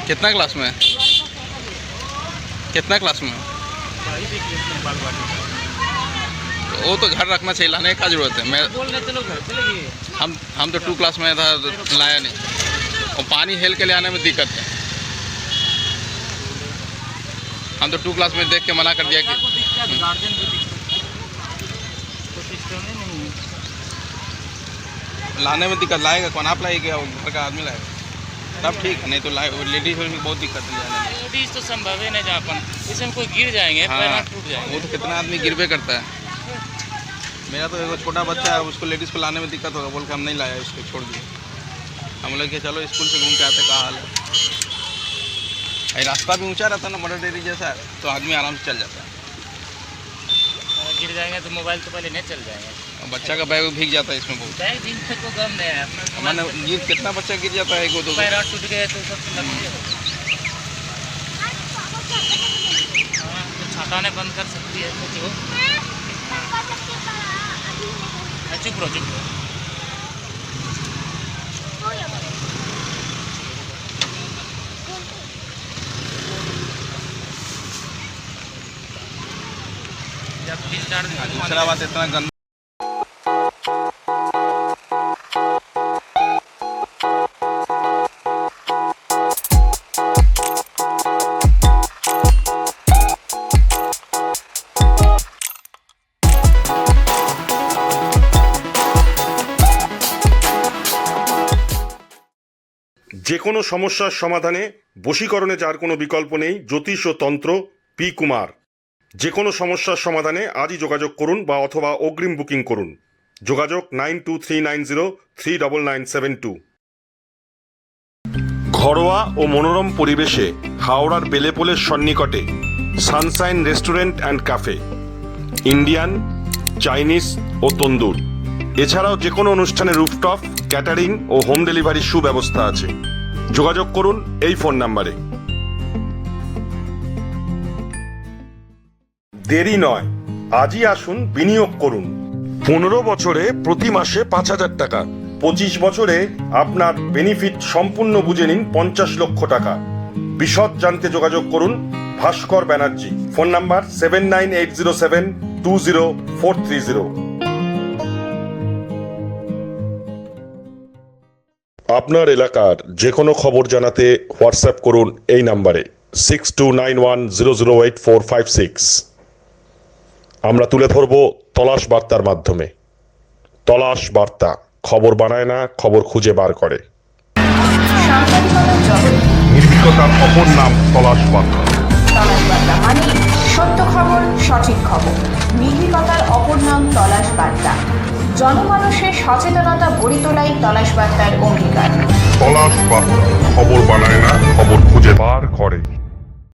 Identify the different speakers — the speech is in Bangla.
Speaker 1: कितना क्लास में कितना क्लास में वो तो घर रखना चाहिए, लाने का जरूरत है। मैं हम तो 2 क्लास में था, लाया नहीं। और पानी हेल के ले आने में दिक्कत है। हम तो 2 क्लास में देख के मना कर दिया कि लाने में दिक्कत। लाएगा कौन? आप लाएगा, घर का आदमी लाएगा तब ठीक है, नहीं तो लेडीज में बहुत दिक्कत है।
Speaker 2: लेडीज तो संभव है नहीं जहाँ पर इसमें कोई गिर जाएंगे, पैर टूट जाएंगे।
Speaker 1: वो तो कितना आदमी गिरबे करता है। मेरा तो एक छोटा बच्चा है, उसको लेडीज़ को लाने में दिक्कत होगा, बोल के हम नहीं लाया, इसको छोड़ दिए। हम लोग के चलो स्कूल से घूम के आते, का हाल है। रास्ता भी ऊंचा रहता है ना, मदर डेयरी जैसा है, तो आदमी आराम से चल जाता है।
Speaker 2: गिर जाएंगे तो मोबाइल तो पहले नहीं चल जाएंगे।
Speaker 1: और बच्चा का बैग भीग जाता है इसमें बहुत।
Speaker 2: बैग भीगने को गम नहीं है अपना।
Speaker 1: मैंने गिर कितना बच्चा गिर जाता है, 1-2
Speaker 2: पैर टूट गए तो सब छाता ने बंद कर सकती है तो चुप रहो, चुप रहो।
Speaker 1: दूसरा बात इतना गंदा
Speaker 3: যে কোনো সমস্যার সমাধানে বশীকরণে যার কোনো বিকল্প নেই, জ্যোতিষ ও তন্ত্র পি কুমার। যে কোনো সমস্যার সমাধানে আজই যোগাযোগ করুন বা অথবা অগ্রিম বুকিং করুন। যোগাযোগ 9239039972। ঘরোয়া ও মনোরম পরিবেশে হাওড়ার বেলেপোলের সন্নিকটে sunshine restaurant and cafe, Indian, Chinese ও তন্দুর। এছাড়াও যে কোনো অনুষ্ঠানে রুফটপ, ক্যাটারিং ও হোম ডেলিভারির সুব্যবস্থা আছে। যোগাযোগ করুন এই ফোন নাম্বারে। দেরি নয়, আজই আসুন, বিনিয়োগ করুন। 15 বছরে প্রতি মাসে 5,000 টাকা, 25 বছরে আপনার বেনিফিট সম্পূর্ণ বুঝে নিন 50 লক্ষ টাকা। বিশদ জানতে যোগাযোগ করুন ভাস্কর ব্যানার্জি। Phone number 7980720430। আপনার এলাকার যে কোনো খবর জানাতে হোয়াটসঅ্যাপ করুন এই নাম্বারে 6291008456। আমরা তুলে ধরব তলাশ বার্তার মাধ্যমে। তলাশ বার্তা, খবর বানায় না, খবর খুঁজে বার করে। নির্ভীকতার অপর নাম তলাশ বার্তা।
Speaker 4: তলাশ বার্তা মানে সত্য খবর, সঠিক খবর। নির্ভীকতার অপর নাম তলাশ বার্তা। জনমানুষের সচেতনতা গড়ে তোলাই তলাশ বার্তার অঙ্গীকার।
Speaker 3: তলাশ বার্তা, খবর বানায় না, খবর খুঁজে বার করে।